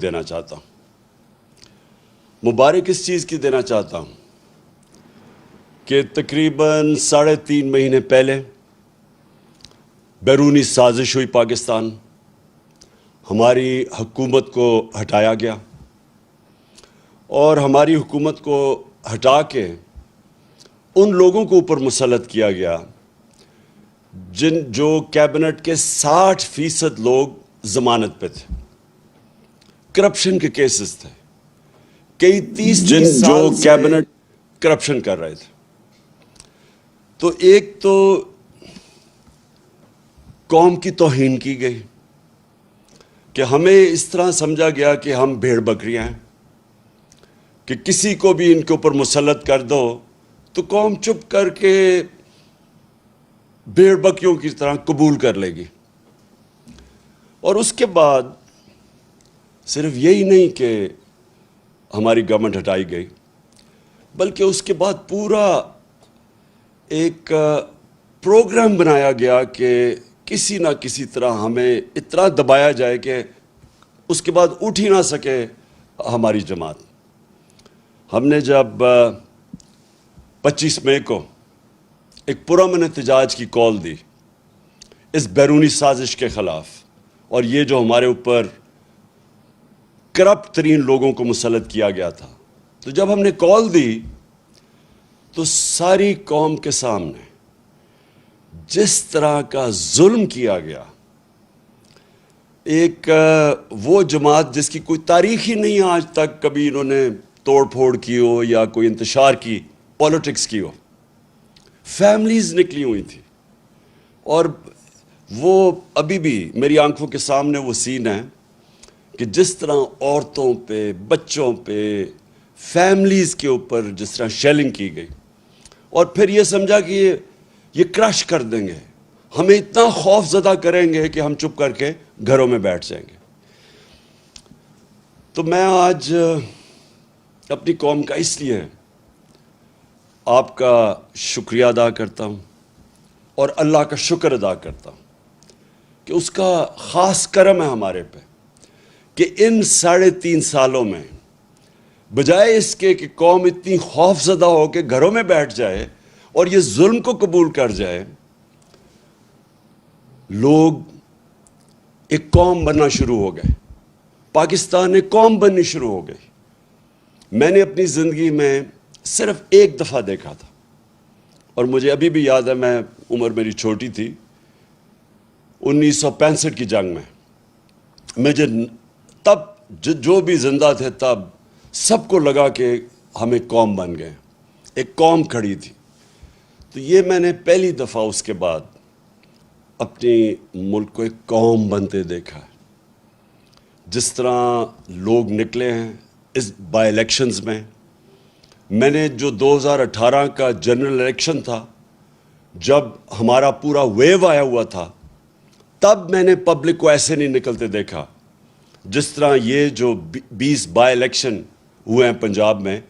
دینا چاہتا ہوں۔ مبارک اس چیز کی دینا چاہتا ہوں کہ تقریباً 3.5 مہینے پہلے بیرونی سازش ہوئی پاکستان، ہماری حکومت کو ہٹایا گیا اور ہماری حکومت کو ہٹا کے ان لوگوں کو اوپر مسلط کیا گیا جو کیبنٹ کے 60% لوگ ضمانت پہ تھے، کرپشن کے کیسز تھے، کئی 30 جو کیبنٹ کرپشن کر رہے تھے۔ تو ایک تو قوم کی توہین کی گئی کہ ہمیں اس طرح سمجھا گیا کہ ہم بھیڑ بکریاں ہیں، کہ کسی کو بھی ان کے اوپر مسلط کر دو تو قوم چپ کر کے بھیڑ بکریوں کی طرح قبول کر لے گی۔ اور اس کے بعد صرف یہی نہیں کہ ہماری گورنمنٹ ہٹائی گئی، بلکہ اس کے بعد پورا ایک پروگرام بنایا گیا کہ کسی نہ کسی طرح ہمیں اتنا دبایا جائے کہ اس کے بعد اٹھ ہی نہ سکے ہماری جماعت۔ ہم نے جب 25 مئی کو ایک پرامن احتجاج کی کال دی اس بیرونی سازش کے خلاف، اور یہ جو ہمارے اوپر کرپٹ ترین لوگوں کو مسلط کیا گیا تھا، تو جب ہم نے کال دی تو ساری قوم کے سامنے جس طرح کا ظلم کیا گیا، ایک وہ جماعت جس کی کوئی تاریخ ہی نہیں آج تک کبھی انہوں نے توڑ پھوڑ کی ہو یا کوئی انتشار کی، پالیٹکس کی ہو، فیملیز نکلی ہوئی تھی، اور وہ ابھی بھی میری آنکھوں کے سامنے وہ سین ہے کہ جس طرح عورتوں پہ، بچوں پہ، فیملیز کے اوپر جس طرح شیلنگ کی گئی، اور پھر یہ سمجھا کہ یہ کرش کر دیں گے، ہمیں اتنا خوف زدہ کریں گے کہ ہم چپ کر کے گھروں میں بیٹھ جائیں گے۔ تو میں آج اپنی قوم کا اس لیے آپ کا شکریہ ادا کرتا ہوں اور اللہ کا شکر ادا کرتا ہوں کہ اس کا خاص کرم ہے ہمارے پہ کہ ان 3.5 سالوں میں بجائے اس کے کہ قوم اتنی خوف زدہ ہو کے گھروں میں بیٹھ جائے اور یہ ظلم کو قبول کر جائے، لوگ ایک قوم بننا شروع ہو گئے، پاکستان ایک قوم بننی شروع ہو گئی۔ میں نے اپنی زندگی میں صرف ایک دفعہ دیکھا تھا، اور مجھے ابھی بھی یاد ہے، میں عمر میری چھوٹی تھی، 1965 کی جنگ میں مجھے تب جو بھی زندہ تھے تب سب کو لگا کہ ہم ایک قوم بن گئے، ایک قوم کھڑی تھی۔ تو یہ میں نے پہلی دفعہ اس کے بعد اپنی ملک کو ایک قوم بنتے دیکھا ہے۔ جس طرح لوگ نکلے ہیں اس بائی الیکشنز میں نے جو 2018 کا جنرل الیکشن تھا، جب ہمارا پورا ویو آیا ہوا تھا، تب میں نے پبلک کو ایسے نہیں نکلتے دیکھا جس طرح یہ جو 20 بائی الیکشن ہوئے ہیں پنجاب میں،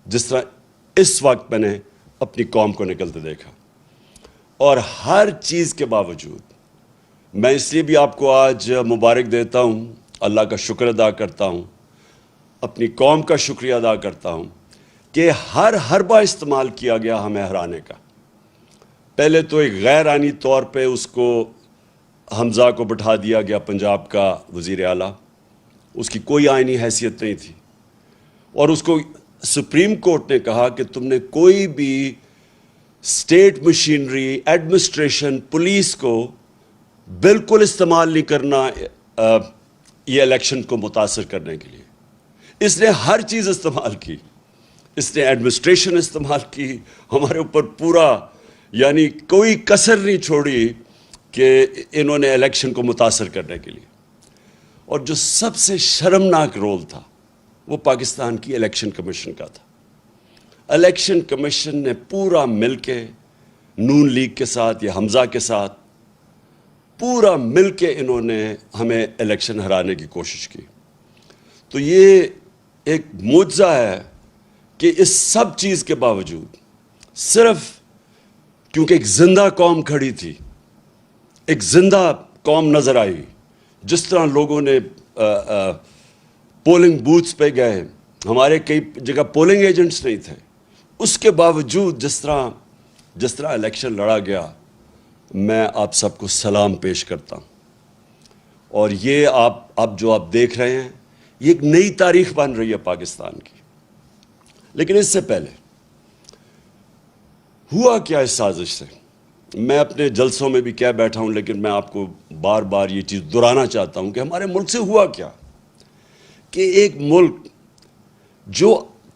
جس طرح اس وقت میں نے اپنی قوم کو نکلتے دیکھا۔ اور ہر چیز کے باوجود میں اس لیے بھی آپ کو آج مبارک دیتا ہوں، اللہ کا شکر ادا کرتا ہوں، اپنی قوم کا شکریہ ادا کرتا ہوں کہ ہر حربہ استعمال کیا گیا ہمیں ہرانے کا۔ پہلے تو ایک غیر آئینی طور پہ اس کو حمزہ کو بٹھا دیا گیا، پنجاب کا وزیر اعلیٰ، اس کی کوئی آئینی حیثیت نہیں تھی، اور اس کو سپریم کورٹ نے کہا کہ تم نے کوئی بھی اسٹیٹ مشینری، ایڈمنسٹریشن، پولیس کو بالکل استعمال نہیں کرنا یہ الیکشن کو متاثر کرنے کے لیے۔ اس نے ہر چیز استعمال کی، اس نے ایڈمنسٹریشن استعمال کی، ہمارے اوپر پورا، یعنی کوئی کسر نہیں چھوڑی کہ انہوں نے الیکشن کو متاثر کرنے کے لیے۔ اور جو سب سے شرمناک رول تھا وہ پاکستان کی الیکشن کمیشن کا تھا۔ الیکشن کمیشن نے پورا مل کے نون لیگ کے ساتھ یا حمزہ کے ساتھ پورا مل کے انہوں نے ہمیں الیکشن ہرانے کی کوشش کی۔ تو یہ ایک معجزہ ہے کہ اس سب چیز کے باوجود صرف کیونکہ ایک زندہ قوم کھڑی تھی، ایک زندہ قوم نظر آئی، جس طرح لوگوں نے پولنگ بوتھس پہ گئے, ہمارے کئی جگہ پولنگ ایجنٹس نہیں تھے, اس کے باوجود جس طرح الیکشن لڑا گیا, میں آپ سب کو سلام پیش کرتا ہوں. اور یہ اب جو آپ دیکھ رہے ہیں, یہ ایک نئی تاریخ بن رہی ہے پاکستان کی. لیکن اس سے پہلے ہوا کیا اس سازش سے؟ میں اپنے جلسوں میں بھی کہہ بیٹھا ہوں, لیکن میں آپ کو بار بار یہ چیز دہرانا چاہتا ہوں کہ ہمارے ملک سے ہوا کیا, کہ ایک ملک جو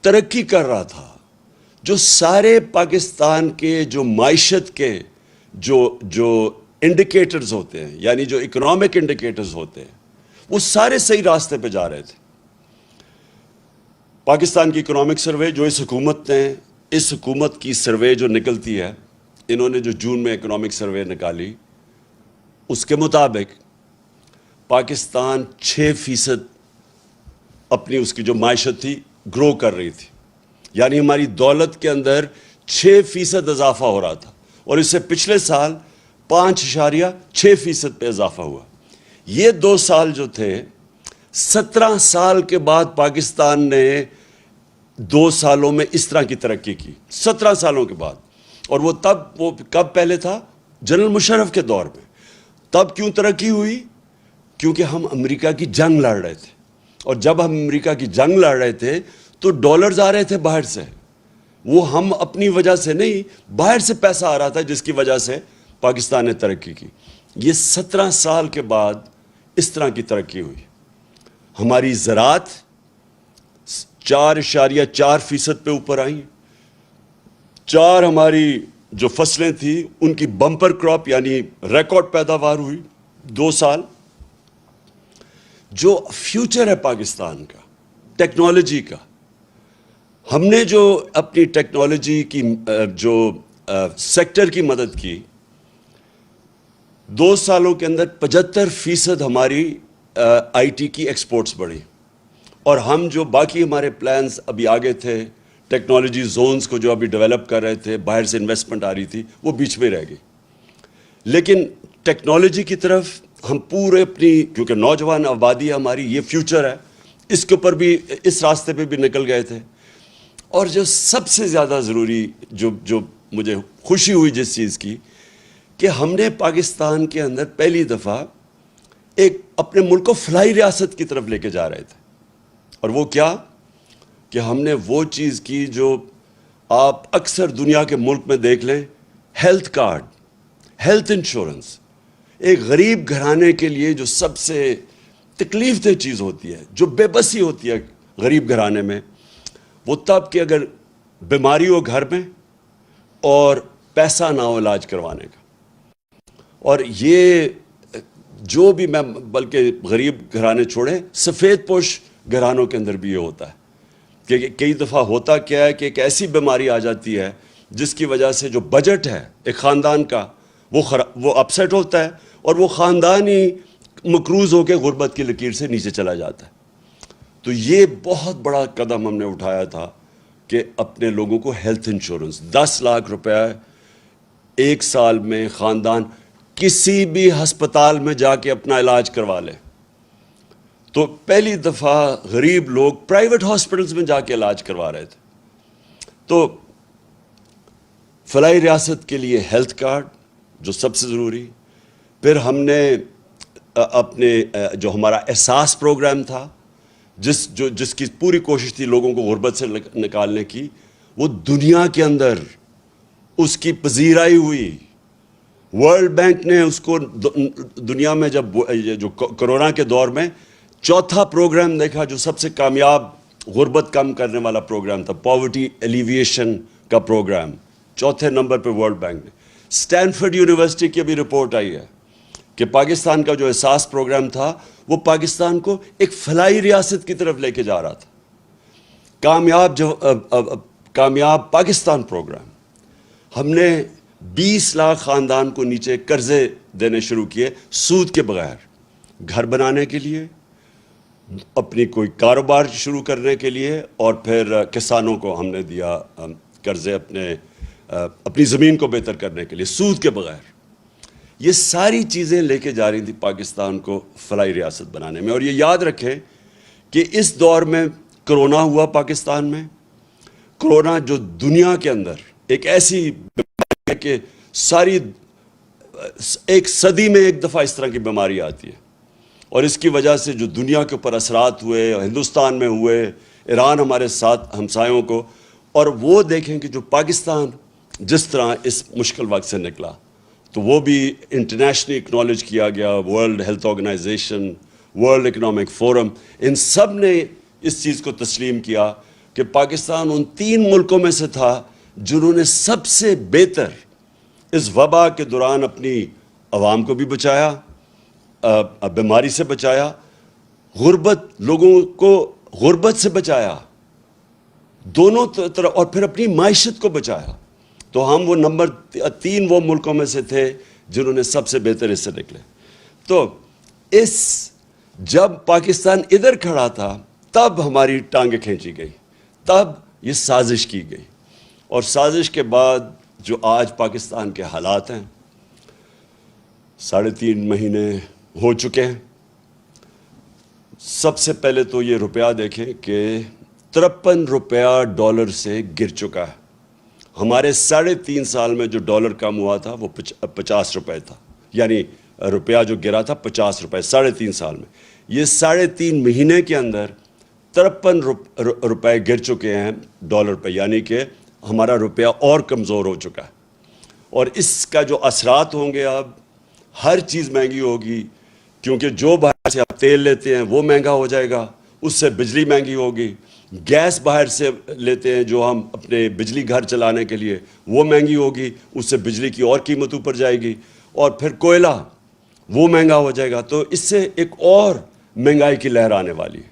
ترقی کر رہا تھا, جو سارے پاکستان کے جو معیشت کے جو انڈیکیٹرز ہوتے ہیں, یعنی جو اکنامک انڈیکیٹرز ہوتے ہیں, وہ سارے صحیح راستے پہ جا رہے تھے. پاکستان کی اکنامک سروے جو اس حکومت کی سروے جو نکلتی ہے, انہوں نے جو جون میں اکنامک سروے نکالی, اس کے مطابق پاکستان 6% اپنی اس کی جو معیشت تھی گرو کر رہی تھی. یعنی ہماری دولت کے اندر 6% اضافہ ہو رہا تھا, اور اس سے پچھلے سال 5.6% پہ اضافہ ہوا. یہ 2 سال جو تھے, 17 سال کے بعد پاکستان نے 2 سالوں میں اس طرح کی ترقی کی, 17 سالوں کے بعد. اور وہ کب پہلے تھا؟ جنرل مشرف کے دور میں. تب کیوں ترقی ہوئی؟ کیونکہ ہم امریکہ کی جنگ لڑ رہے تھے, اور جب ہم امریکہ کی جنگ لڑ رہے تھے تو ڈالرز آ رہے تھے باہر سے. وہ ہم اپنی وجہ سے نہیں, باہر سے پیسہ آ رہا تھا, جس کی وجہ سے پاکستان نے ترقی کی. یہ 17 سال کے بعد اس طرح کی ترقی ہوئی. ہماری زراعت 4.4% پہ اوپر آئی. 4 ہماری جو فصلیں تھیں ان کی بمپر کراپ یعنی ریکارڈ پیداوار ہوئی 2 سال. جو فیوچر ہے پاکستان کا, ٹیکنالوجی کا, ہم نے جو اپنی ٹیکنالوجی کی جو سیکٹر کی مدد کی, 2 سالوں کے اندر 75% ہماری آئی ٹی کی ایکسپورٹس بڑھی. اور ہم جو باقی ہمارے پلانز ابھی آگے تھے, ٹیکنالوجی زونز کو جو ابھی ڈیولپ کر رہے تھے, باہر سے انویسٹمنٹ آ رہی تھی, وہ بیچ میں رہ گئی. لیکن ٹیکنالوجی کی طرف ہم پورے اپنی, کیونکہ نوجوان آبادی ہماری, یہ فیوچر ہے, اس کے اوپر بھی, اس راستے پہ بھی نکل گئے تھے. اور جو سب سے زیادہ ضروری جو مجھے خوشی ہوئی جس چیز کی, کہ ہم نے پاکستان کے اندر پہلی دفعہ ایک اپنے ملک کو فلاحی ریاست کی طرف لے کے جا رہے تھے. اور وہ کیا کہ ہم نے وہ چیز کی جو آپ اکثر دنیا کے ملک میں دیکھ لیں, ہیلتھ کارڈ, ہیلتھ انشورنس. ایک غریب گھرانے کے لیے جو سب سے تکلیف دہ چیز ہوتی ہے, جو بے بسی ہوتی ہے غریب گھرانے میں, وہ تب کہ اگر بیماری ہو گھر میں اور پیسہ نہ ہو علاج کروانے کا. اور یہ جو بھی, میں بلکہ غریب گھرانے چھوڑیں, سفید پوش گھرانوں کے اندر بھی یہ ہوتا ہے کہ کئی دفعہ ہوتا کیا ہے کہ ایک ایسی بیماری آ جاتی ہے جس کی وجہ سے جو بجٹ ہے ایک خاندان کا وہ اپسیٹ ہوتا ہے, اور وہ خاندان ہی مقروض ہو کے غربت کی لکیر سے نیچے چلا جاتا ہے. تو یہ بہت بڑا قدم ہم نے اٹھایا تھا کہ اپنے لوگوں کو ہیلتھ انشورنس 10 لاکھ روپے 1 سال میں خاندان کسی بھی ہسپتال میں جا کے اپنا علاج کروا لے. تو پہلی دفعہ غریب لوگ پرائیویٹ ہاسپٹلز میں جا کے علاج کروا رہے تھے. تو فلاحی ریاست کے لیے ہیلتھ کارڈ جو سب سے ضروری. پھر ہم نے اپنے جو ہمارا احساس پروگرام تھا, جس کی پوری کوشش تھی لوگوں کو غربت سے نکالنے کی, وہ دنیا کے اندر اس کی پذیرائی ہوئی. ورلڈ بینک نے اس کو دنیا میں جب جو کرونا کے دور میں 4تھا پروگرام دیکھا جو سب سے کامیاب غربت کم کرنے والا پروگرام تھا, پاورٹی ایلیویشن کا پروگرام, 4تھے نمبر پہ ورلڈ بینک نے. اسٹینفورڈ یونیورسٹی کی ابھی رپورٹ آئی ہے کہ پاکستان کا جو احساس پروگرام تھا وہ پاکستان کو ایک فلاحی ریاست کی طرف لے کے جا رہا تھا. کامیاب پاکستان پروگرام. ہم نے 20 لاکھ خاندان کو نیچے قرضے دینے شروع کیے سود کے بغیر, گھر بنانے کے لیے, اپنی کوئی کاروبار شروع کرنے کے لیے, اور پھر کسانوں کو ہم نے دیا قرضے اپنی زمین کو بہتر کرنے کے لیے سود کے بغیر. یہ ساری چیزیں لے کے جا رہی تھی پاکستان کو فلاحی ریاست بنانے میں. اور یہ یاد رکھیں کہ اس دور میں کرونا ہوا پاکستان میں. کرونا جو دنیا کے اندر ایک ایسی بیماری ہے کہ ساری ایک صدی میں ایک دفعہ اس طرح کی بیماری آتی ہے, اور اس کی وجہ سے جو دنیا کے اوپر اثرات ہوئے, ہندوستان میں ہوئے, ایران ہمارے ساتھ ہمسایوں کو, اور وہ دیکھیں کہ جو پاکستان جس طرح اس مشکل وقت سے نکلا, تو وہ بھی انٹرنیشنلی اکنالج کیا گیا. World Health Organization, World Economic Forum, ان سب نے اس چیز کو تسلیم کیا کہ پاکستان ان 3 ملکوں میں سے تھا جنہوں نے سب سے بہتر اس وبا کے دوران اپنی عوام کو بھی بچایا, بیماری سے بچایا, لوگوں کو غربت سے بچایا, دونوں طرف, اور پھر اپنی معیشت کو بچایا. تو ہم وہ نمبر 3 وہ ملکوں میں سے تھے جنہوں نے سب سے بہتر اس سے نکلے. تو جب پاکستان ادھر کھڑا تھا تب ہماری ٹانگیں کھینچی گئی, تب یہ سازش کی گئی, اور سازش کے بعد جو آج پاکستان کے حالات ہیں, 3.5 مہینے ہو چکے ہیں. سب سے پہلے تو یہ روپیہ دیکھیں کہ 53 روپیہ ڈالر سے گر چکا ہے. ہمارے 3.5 سال میں جو ڈالر کم ہوا تھا وہ 50 روپے تھا, یعنی روپیہ جو گرا تھا 50 روپے 3.5 سال میں. یہ 3.5 مہینے کے اندر 53 روپے گر چکے ہیں ڈالر پہ, یعنی کہ ہمارا روپیہ اور کمزور ہو چکا ہے. اور اس کا جو اثرات ہوں گے, اب ہر چیز مہنگی ہوگی, کیونکہ جو باہر سے آپ تیل لیتے ہیں وہ مہنگا ہو جائے گا, اس سے بجلی مہنگی ہوگی. گیس باہر سے لیتے ہیں جو ہم اپنے بجلی گھر چلانے کے لیے, وہ مہنگی ہوگی, اس سے بجلی کی اور قیمت اوپر جائے گی. اور پھر کوئلہ وہ مہنگا ہو جائے گا, تو اس سے ایک اور مہنگائی کی لہر آنے والی ہے.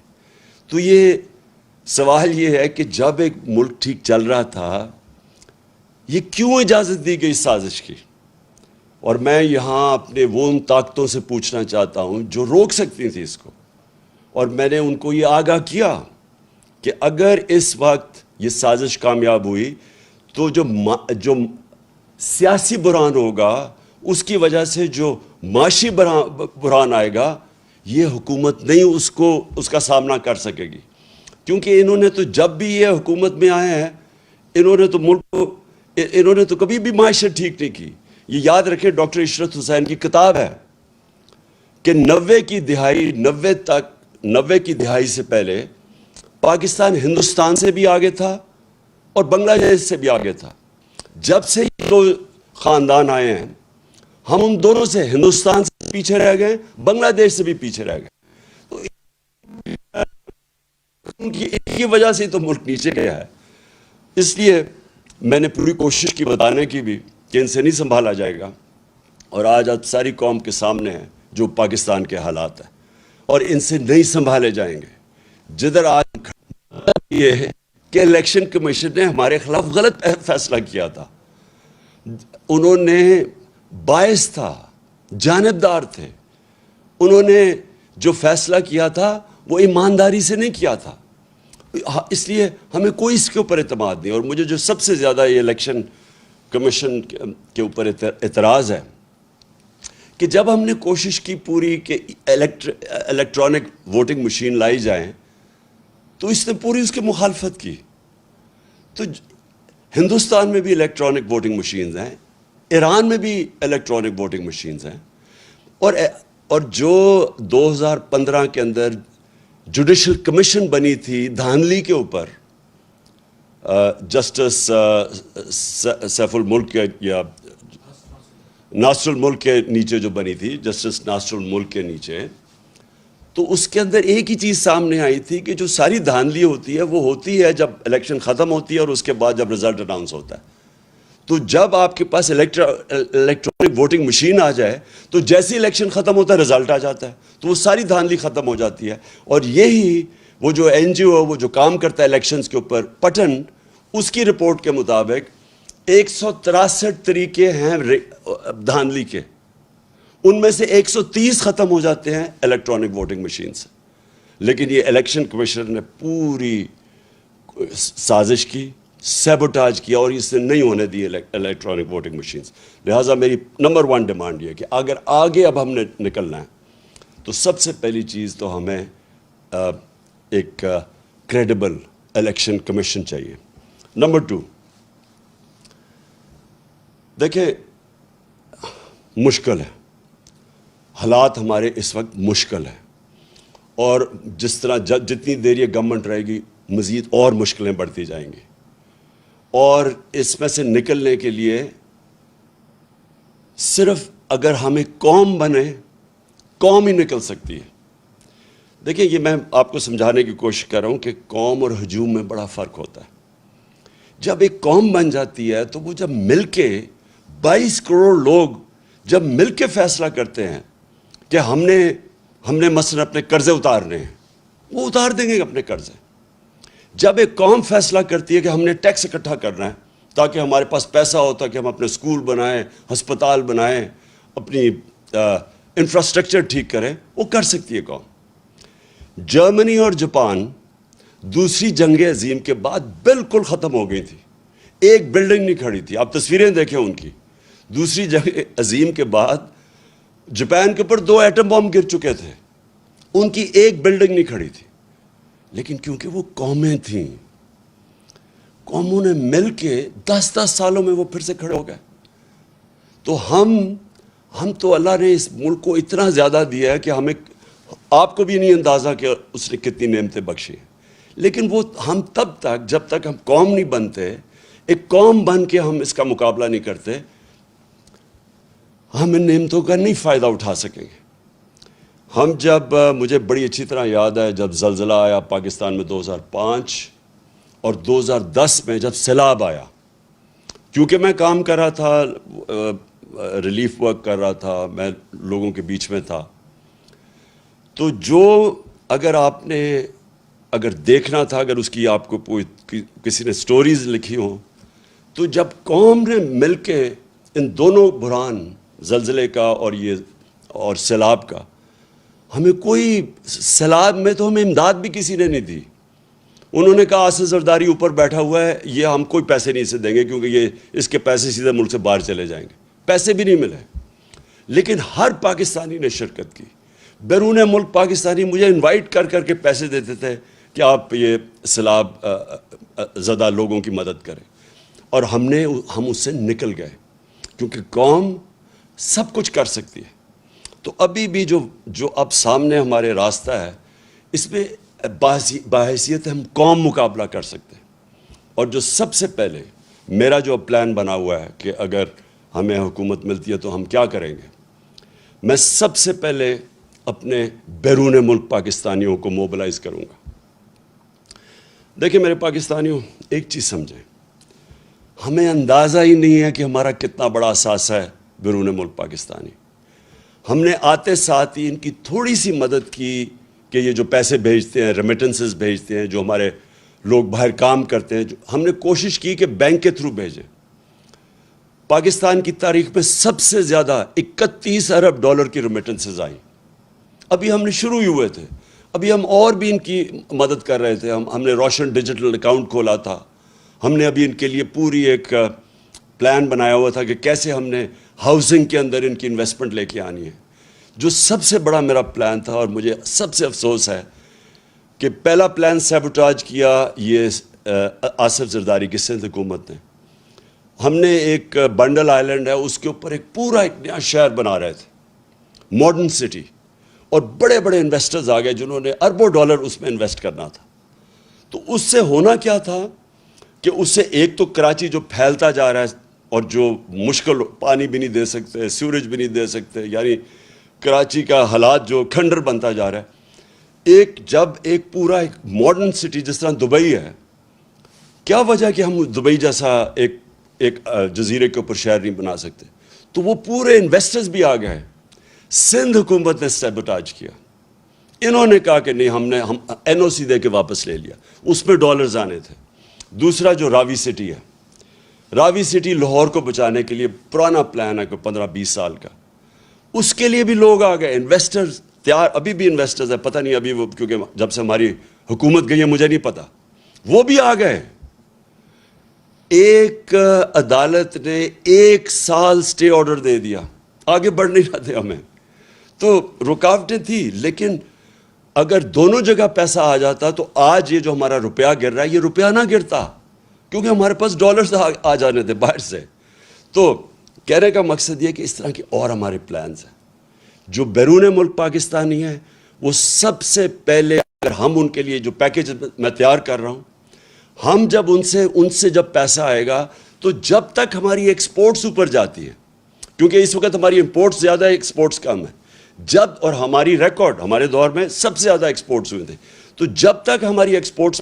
تو یہ سوال یہ ہے کہ جب ایک ملک ٹھیک چل رہا تھا, یہ کیوں اجازت دی گئی سازش کی؟ اور میں یہاں اپنے وہ ان طاقتوں سے پوچھنا چاہتا ہوں جو روک سکتی تھی اس کو, اور میں نے ان کو یہ آگاہ کیا کہ اگر اس وقت یہ سازش کامیاب ہوئی تو جو سیاسی بحران ہوگا, اس کی وجہ سے جو معاشی بحران آئے گا, یہ حکومت نہیں اس کا سامنا کر سکے گی. کیونکہ انہوں نے تو جب بھی یہ حکومت میں آئے ہیں, انہوں نے تو کبھی بھی معیشت ٹھیک نہیں کی. یہ یاد رکھیں, ڈاکٹر عشرت حسین کی کتاب ہے کہ 90 کی دہائی سے پہلے پاکستان ہندوستان سے بھی آگے تھا اور بنگلہ دیش سے بھی آگے تھا. جب سے یہ 2 خاندان آئے ہیں, ہم ان دونوں سے, ہندوستان سے پیچھے رہ گئے, بنگلہ دیش سے بھی پیچھے رہ گئے. تو ان کی وجہ سے تو ملک نیچے گیا ہے. اس لیے میں نے پوری کوشش کی بتانے کی بھی کہ ان سے نہیں سنبھالا جائے گا, اور آج ساری قوم کے سامنے ہے جو پاکستان کے حالات ہیں, اور ان سے نہیں سنبھالے جائیں گے. جدھر آج یہ ہے کہ الیکشن کمیشن نے ہمارے خلاف غلط فیصلہ کیا تھا, انہوں نے باعث تھا, جانبدار تھے, انہوں نے جو فیصلہ کیا تھا وہ ایمانداری سے نہیں کیا تھا. اس لیے ہمیں کوئی اس کے اوپر اعتماد نہیں. اور مجھے جو سب سے زیادہ یہ الیکشن کمیشن کے اوپر اعتراض ہے کہ جب ہم نے کوشش کی پوری کہ الیکٹرانک ووٹنگ مشین لائی جائیں, تو اس نے پوری اس کی مخالفت کی. تو ہندوستان میں بھی الیکٹرانک ووٹنگ مشینز ہیں, ایران میں بھی الیکٹرانک ووٹنگ مشینز ہیں, اور جو 2015 کے اندر جوڈیشل کمیشن بنی تھی دھاندلی کے اوپر, جسٹس سیف الملک یا ناصر الملک کے نیچے جو بنی تھی, جسٹس ناصر الملک کے نیچے, تو اس کے اندر ایک ہی چیز سامنے آئی تھی کہ جو ساری دھاندلی ہوتی ہے وہ ہوتی ہے جب الیکشن ختم ہوتی ہے اور اس کے بعد جب رزلٹ اناؤنس ہوتا ہے. تو جب آپ کے پاس الیکٹرانک ووٹنگ مشین آ جائے تو جیسے الیکشن ختم ہوتا ہے رزلٹ آ جاتا ہے, تو وہ ساری دھاندلی ختم ہو جاتی ہے. اور یہی وہ جو این جی او وہ جو کام کرتا ہے الیکشنز کے اوپر, پٹن, اس کی رپورٹ کے مطابق 163 طریقے ہیں دھاندلی کے, ان میں سے 130 ختم ہو جاتے ہیں الیکٹرانک ووٹنگ مشین سے. لیکن یہ الیکشن کمیشن نے پوری سازش کی, سیبوٹاج کیا, اور اس نے نہیں ہونے دی الیکٹرانک ووٹنگ مشینز. لہٰذا میری نمبر 1 ڈیمانڈ یہ ہے کہ اگر آگے اب ہم نے نکلنا ہے تو سب سے پہلی چیز تو ہمیں ایک کریڈیبل الیکشن کمیشن چاہیے. نمبر 2, دیکھیں مشکل ہے, حالات ہمارے اس وقت مشکل ہیں, اور جس طرح جتنی دیر یہ گورنمنٹ رہے گی مزید اور مشکلیں بڑھتی جائیں گی, اور اس میں سے نکلنے کے لیے صرف اگر ہمیں قوم بنے, قوم ہی نکل سکتی ہے. دیکھیں یہ میں آپ کو سمجھانے کی کوشش کر رہا ہوں کہ قوم اور ہجوم میں بڑا فرق ہوتا ہے. جب ایک قوم بن جاتی ہے تو وہ جب مل کے 22 کروڑ لوگ جب مل کے فیصلہ کرتے ہیں کہ ہم نے مثلا اپنے قرضے اتارنے ہیں, وہ اتار دیں گے اپنے قرضے. جب ایک قوم فیصلہ کرتی ہے کہ ہم نے ٹیکس اکٹھا کرنا ہے تاکہ ہمارے پاس پیسہ ہو, تاکہ ہم اپنے اسکول بنائیں, ہسپتال بنائیں, اپنی انفراسٹرکچر ٹھیک کریں, وہ کر سکتی ہے قوم. جرمنی اور جاپان دوسری جنگ عظیم کے بعد بالکل ختم ہو گئی تھی, ایک بلڈنگ نہیں کھڑی تھی. آپ تصویریں دیکھیں ان کی. دوسری جنگ عظیم کے بعد جاپان کے اوپر 2 ایٹم بم گر چکے تھے, ان کی ایک بلڈنگ نہیں کھڑی تھی. لیکن کیونکہ وہ قومیں تھیں, قوموں نے مل کے 10 سالوں میں وہ پھر سے کھڑے ہو گئے. تو ہم تو اللہ نے اس ملک کو اتنا زیادہ دیا ہے کہ ہمیں, آپ کو بھی نہیں اندازہ کہ اس نے کتنی نعمتیں بخشی ہیں. لیکن وہ ہم تب تک, جب تک ہم قوم نہیں بنتے, ایک قوم بن کے ہم اس کا مقابلہ نہیں کرتے, ہم ان نعمتوں کا نہیں فائدہ اٹھا سکیں گے. ہم جب, مجھے بڑی اچھی طرح یاد ہے جب زلزلہ آیا پاکستان میں 2005 اور 2010 میں جب سیلاب آیا, کیونکہ میں کام کر رہا تھا, ریلیف ورک کر رہا تھا, میں لوگوں کے بیچ میں تھا. تو جو اگر دیکھنا تھا, اگر اس کی آپ کو کسی نے سٹوریز لکھی ہوں, تو جب قوم نے مل کے ان دونوں بحران, زلزلے کا اور سیلاب کا, ہمیں کوئی, سیلاب میں تو ہمیں امداد بھی کسی نے نہیں دی. انہوں نے کہا آصف زرداری اوپر بیٹھا ہوا ہے, یہ ہم کوئی پیسے نہیں اسے دیں گے کیونکہ اس کے پیسے سیدھے ملک سے باہر چلے جائیں گے. پیسے بھی نہیں ملے. لیکن ہر پاکستانی نے شرکت کی. بیرون ملک پاکستانی مجھے انوائٹ کر کے پیسے دیتے تھے کہ آپ یہ سیلاب زدہ لوگوں کی مدد کریں, اور ہم اس سے نکل گئے کیونکہ قوم سب کچھ کر سکتی ہے. تو ابھی بھی جو اب سامنے ہمارے راستہ ہے, اس میں باحیثیت ہم قوم مقابلہ کر سکتے ہیں. اور جو سب سے پہلے میرا جو پلان بنا ہوا ہے کہ اگر ہمیں حکومت ملتی ہے تو ہم کیا کریں گے, میں سب سے پہلے اپنے بیرون ملک پاکستانیوں کو موبلائز کروں گا. دیکھیں میرے پاکستانیوں, ایک چیز سمجھیں, ہمیں اندازہ ہی نہیں ہے کہ ہمارا کتنا بڑا اثاثہ ہے بیرون ملک پاکستانی. ہم نے آتے ساتھ ہی ان کی تھوڑی سی مدد کی کہ یہ جو پیسے بھیجتے ہیں, ریمیٹنسز بھیجتے ہیں, جو ہمارے لوگ باہر کام کرتے ہیں, ہم نے کوشش کی کہ بینک کے تھرو بھیجیں. پاکستان کی تاریخ میں سب سے زیادہ 31 ارب ڈالر کی ریمیٹنسز آئیں. ابھی ہم نے شروع ہی ہوئے تھے, ابھی ہم اور بھی ان کی مدد کر رہے تھے. ہم نے روشن ڈیجیٹل اکاؤنٹ کھولا تھا. ہم نے ابھی ان کے لیے پوری ایک پلان بنایا ہوا تھا کہ کیسے ہم نے ہاؤسنگ کے اندر ان کی انویسٹمنٹ لے کے آنی ہے. جو سب سے بڑا میرا پلان تھا, اور مجھے سب سے افسوس ہے کہ پہلا پلان سیبوٹاج کیا یہ آصف زرداری کی سندھ حکومت نے. ہم نے ایک بنڈل آئلینڈ ہے, اس کے اوپر ایک پورا ایک نیا شہر بنا رہے تھے, ماڈرن سٹی, اور بڑے بڑے انویسٹرز آ گئے جنہوں نے اربوں ڈالر اس میں انویسٹ کرنا تھا. تو اس سے ہونا کیا تھا کہ اس سے ایک تو کراچی جو پھیلتا جا رہا ہے اور جو مشکل, پانی بھی نہیں دے سکتے, سیوریج بھی نہیں دے سکتے, یعنی کراچی کا حالات جو کھنڈر بنتا جا رہا ہے. جب ایک پورا ایک ماڈرن سٹی جس طرح دبئی ہے, کیا وجہ کہ ہم دبئی جیسا ایک جزیرے کے اوپر شہر نہیں بنا سکتے. تو وہ پورے انویسٹرز بھی آ گئے. سندھ حکومت نے سیبوٹاج کیا. انہوں نے کہا کہ نہیں, ہم این او سی دے کے واپس لے لیا, اس میں ڈالرز آنے تھے. دوسرا جو راوی سٹی ہے, راوی سٹی لاہور کو بچانے کے لیے پرانا پلان ہے کہ 15-20 سال کا, اس کے لیے بھی لوگ آ گئے, انویسٹرز تیار, ابھی بھی انویسٹرز ہیں, پتہ نہیں ابھی وہ, کیونکہ جب سے ہماری حکومت گئی ہے مجھے نہیں پتہ, وہ بھی آ گئے. ایک عدالت نے 1 سال سٹے آرڈر دے دیا, آگے بڑھ نہیں رہتے ہمیں. تو رکاوٹیں تھیں, لیکن اگر دونوں جگہ پیسہ آ جاتا تو آج یہ جو ہمارا روپیہ گر رہا ہے یہ روپیہ نہ گرتا، کیونکہ ہمارے پاس ڈالرز آ جانے تھے باہر سے. تو کہنے کا مقصد یہ کہ اس طرح کے اور ہمارے پلانز ہیں. جو بیرون ملک پاکستانی ہیں وہ سب سے پہلے، اگر ہم ان کے لیے جو پیکیج میں تیار کر رہا ہوں، ہم جب ان سے جب پیسہ آئے گا تو جب تک ہماری ایکسپورٹس اوپر جاتی ہے، کیونکہ اس وقت ہماری امپورٹس زیادہ ہے، ایکسپورٹس کم ہے، اور ہماری ریکارڈ ہمارے دور میں سب سے زیادہ ایکسپورٹس ہوئے تھے، تو جب تک ہماری ایکسپورٹس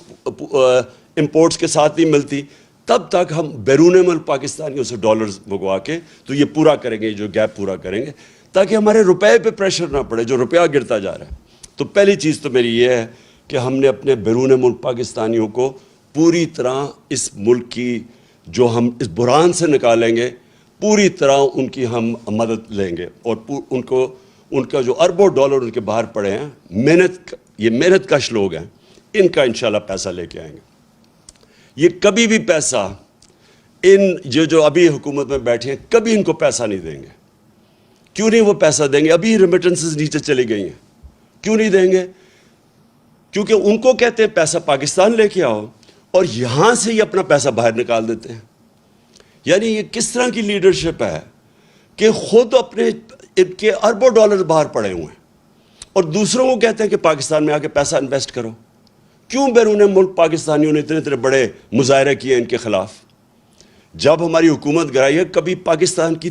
امپورٹس کے ساتھ نہیں ملتی تب تک ہم بیرون ملک پاکستانیوں سے ڈالرز منگوا کے تو یہ پورا کریں گے، جو گیپ پورا کریں گے، تاکہ ہمارے روپے پہ پریشر نہ پڑے جو روپیہ گرتا جا رہا ہے. تو پہلی چیز تو میری یہ ہے کہ ہم نے اپنے بیرون ملک پاکستانیوں کو پوری طرح اس ملک کی جو ہم اس بحران سے نکالیں گے، پوری طرح ان کی ہم مدد لیں گے، اور ان کا جو اربوں ڈالر ان کے باہر پڑے ہیں، یہ محنت کش لوگ ہیں، ان کا انشاءاللہ پیسہ لے کے آئیں گے. یہ کبھی بھی پیسہ جو ابھی حکومت میں بیٹھے ہیں کبھی ان کو پیسہ نہیں دیں گے. کیوں نہیں وہ پیسہ دیں گے؟ ابھی ریمیٹنسز نیچے چلی گئی ہیں. کیوں نہیں دیں گے؟ کیونکہ ان کو کہتے ہیں پیسہ پاکستان لے کے آؤ، اور یہاں سے یہ اپنا پیسہ باہر نکال دیتے ہیں. یعنی یہ کس طرح کی لیڈرشپ ہے کہ خود اپنے ان کے اربوں ڈالر باہر پڑے ہوئے ہیں اور دوسروں کو کہتے ہیں کہ پاکستان میں آ کے پیسہ انویسٹ کرو. کیوں بیرون ملک پاکستانیوں نے اتنے بڑے مظاہرے کیے ان کے خلاف؟ جب ہماری حکومت گرائی ہے، کبھی پاکستان کی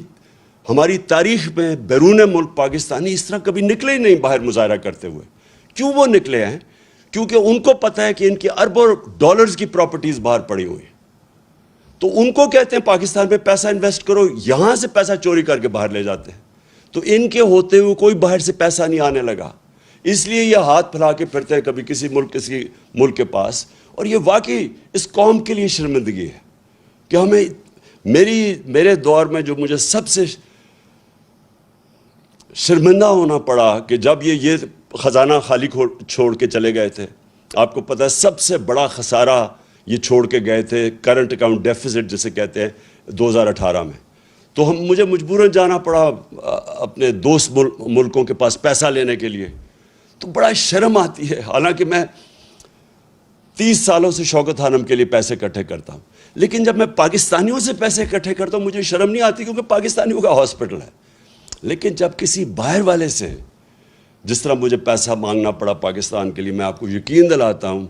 ہماری تاریخ میں بیرون ملک پاکستانی اس طرح کبھی نکلے ہی نہیں باہر مظاہرہ کرتے ہوئے. کیوں وہ نکلے ہیں؟ کیونکہ ان کو پتہ ہے کہ ان کے اربوں ڈالرز کی پراپرٹیز باہر پڑی ہوئی ہیں، تو ان کو کہتے ہیں پاکستان میں پیسہ انویسٹ کرو، یہاں سے پیسہ چوری کر کے باہر لے جاتے ہیں. تو ان کے ہوتے ہوئے کوئی باہر سے پیسہ نہیں آنے لگا، اس لیے یہ ہاتھ پھیلا کے پھرتے ہیں کبھی کسی ملک کے پاس. اور یہ واقعی اس قوم کے لیے شرمندگی ہے کہ میرے دور میں جو مجھے سب سے شرمندہ ہونا پڑا کہ جب یہ خزانہ خالی چھوڑ کے چلے گئے تھے. آپ کو پتہ ہے سب سے بڑا خسارہ یہ چھوڑ کے گئے تھے، کرنٹ اکاؤنٹ ڈیفیسٹ جسے کہتے ہیں، 2018 میں. تو مجھے مجبوراً جانا پڑا اپنے دوست ملکوں کے پاس پیسہ لینے کے لیے. تو بڑا شرم آتی ہے، حالانکہ میں 30 سالوں سے شوکت خانم کے لیے پیسے اکٹھے کرتا ہوں، لیکن جب میں پاکستانیوں سے پیسے اکٹھے کرتا ہوں مجھے شرم نہیں آتی، کیونکہ پاکستانیوں کا ہاسپٹل ہے. لیکن جب کسی باہر والے سے جس طرح مجھے پیسہ مانگنا پڑا پاکستان کے لیے، میں آپ کو یقین دلاتا ہوں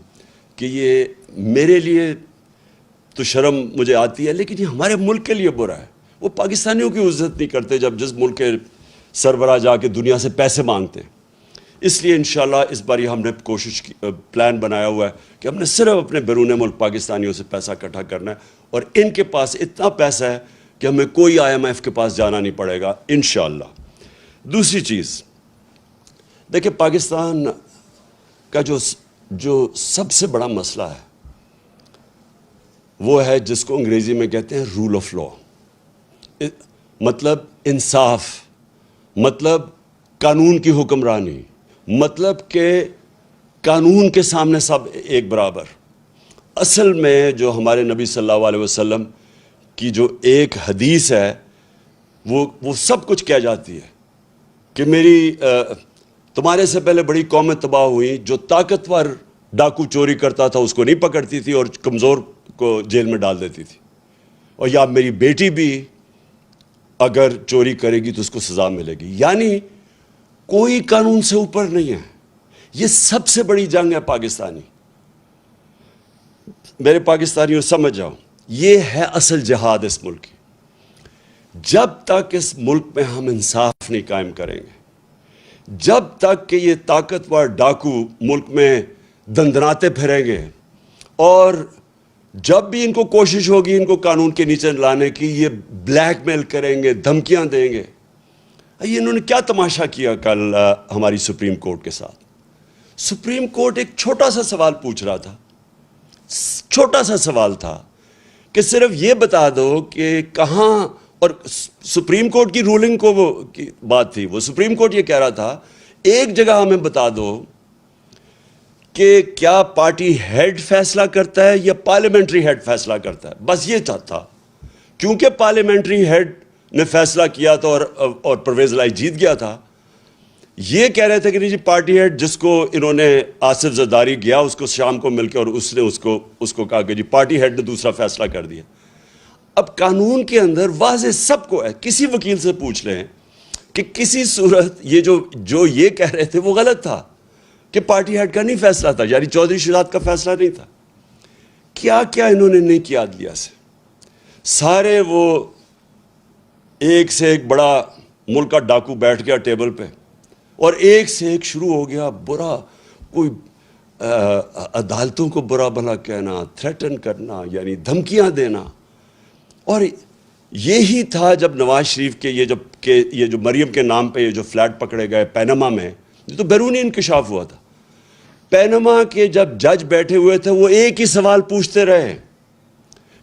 کہ یہ میرے لیے تو شرم مجھے آتی ہے، لیکن یہ ہمارے ملک کے لیے برا ہے. وہ پاکستانیوں کی عزت نہیں کرتے جب جس ملک کے سربراہ جا کے دنیا سے پیسے مانگتے ہیں. اس لیے انشاءاللہ اس بار ہم نے پلان بنایا ہوا ہے کہ ہم نے صرف اپنے بیرون ملک پاکستانیوں سے پیسہ اکٹھا کرنا ہے، اور ان کے پاس اتنا پیسہ ہے کہ ہمیں کوئی IMF کے پاس جانا نہیں پڑے گا انشاءاللہ. دوسری چیز دیکھیں، پاکستان کا جو سب سے بڑا مسئلہ ہے وہ ہے جس کو انگریزی میں کہتے ہیں رول آف لا، مطلب انصاف، مطلب قانون کی حکمرانی، مطلب کہ قانون کے سامنے سب ایک برابر. اصل میں جو ہمارے نبی صلی اللہ علیہ وسلم کی جو ایک حدیث ہے وہ سب کچھ کہہ جاتی ہے کہ تمہارے سے پہلے بڑی قومیں تباہ ہوئیں، جو طاقتور ڈاکو چوری کرتا تھا اس کو نہیں پکڑتی تھی اور کمزور کو جیل میں ڈال دیتی تھی، اور یا میری بیٹی بھی اگر چوری کرے گی تو اس کو سزا ملے گی. یعنی کوئی قانون سے اوپر نہیں ہے. یہ سب سے بڑی جنگ ہے پاکستانی. میرے پاکستانیوں سمجھ جاؤ، یہ ہے اصل جہاد اس ملک کی. جب تک اس ملک میں ہم انصاف نہیں قائم کریں گے، جب تک کہ یہ طاقتور ڈاکو ملک میں دندناتے پھریں گے، اور جب بھی ان کو کوشش ہوگی ان کو قانون کے نیچے لانے کی، یہ بلیک میل کریں گے، دھمکیاں دیں گے. یہ انہوں نے کیا تماشا کیا کل ہماری سپریم کورٹ کے ساتھ؟ سپریم کورٹ ایک چھوٹا سا سوال پوچھ رہا تھا، چھوٹا سا سوال تھا کہ صرف یہ بتا دو کہ کہاں، اور سپریم کورٹ کی رولنگ کو وہ کی بات تھی، وہ سپریم کورٹ یہ کہہ رہا تھا ایک جگہ ہمیں بتا دو کہ کیا پارٹی ہیڈ فیصلہ کرتا ہے یا پارلیمنٹری ہیڈ فیصلہ کرتا ہے. بس یہ چاہتا، کیونکہ پارلیمنٹری ہیڈ نے فیصلہ کیا تھا اور پرویز الہی جیت گیا تھا، یہ کہہ رہے تھے کہ نہیں جی پارٹی ہیڈ جس کو انہوں نے آصف زرداری گیا اس کو شام کو مل کے اور اس نے اس کو کہا کہ جی پارٹی ہیڈ نے دوسرا فیصلہ کر دیا. اب قانون کے اندر واضح سب کو ہے, کسی وکیل سے پوچھ لیں کہ کسی صورت یہ جو یہ کہہ رہے تھے وہ غلط تھا کہ پارٹی ہیڈ کا نہیں فیصلہ تھا, یعنی چودھری شہزاد کا فیصلہ نہیں تھا. کیا کیا انہوں نے نہیں کیا عدلیہ سے. سارے وہ ایک سے ایک بڑا ملک کا ڈاکو بیٹھ گیا ٹیبل پہ اور ایک سے ایک شروع ہو گیا برا, کوئی عدالتوں کو برا بھلا کہنا, تھریٹن کرنا, یعنی دھمکیاں دینا. اور یہی تھا جب نواز شریف کے یہ جو مریم کے نام پہ یہ جو فلیٹ پکڑے گئے پینما میں, یہ تو بیرونی انکشاف ہوا تھا. پینما کے جب جج بیٹھے ہوئے تھے وہ ایک ہی سوال پوچھتے رہے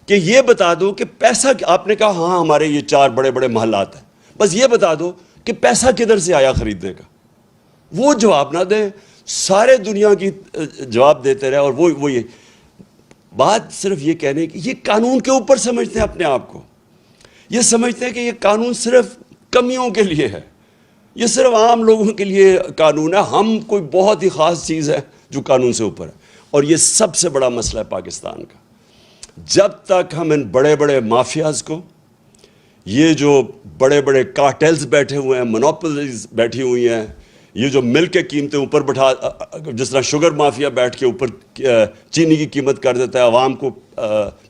کہ یہ بتا دو کہ پیسہ, آپ نے کہا ہاں ہمارے یہ 4 بڑے بڑے محلات ہیں, بس یہ بتا دو کہ پیسہ کدھر سے آیا خریدنے کا. وہ جواب نہ دیں, سارے دنیا کی جواب دیتے رہے. اور وہ یہ بات صرف یہ کہنے کی, یہ قانون کے اوپر سمجھتے ہیں اپنے آپ کو. یہ سمجھتے ہیں کہ یہ قانون صرف کمیوں کے لیے ہے, یہ صرف عام لوگوں کے لیے قانون ہے, ہم کوئی بہت ہی خاص چیز ہے جو قانون سے اوپر ہے. اور یہ سب سے بڑا مسئلہ ہے پاکستان کا. جب تک ہم ان بڑے بڑے مافیاز کو, یہ جو بڑے بڑے کارٹیلز بیٹھے ہوئے ہیں, مونوپولیز بیٹھی ہوئی ہیں, یہ جو مل کے قیمتیں اوپر بٹھا, جس طرح شوگر مافیا بیٹھ کے اوپر چینی کی قیمت کر دیتا ہے, عوام کو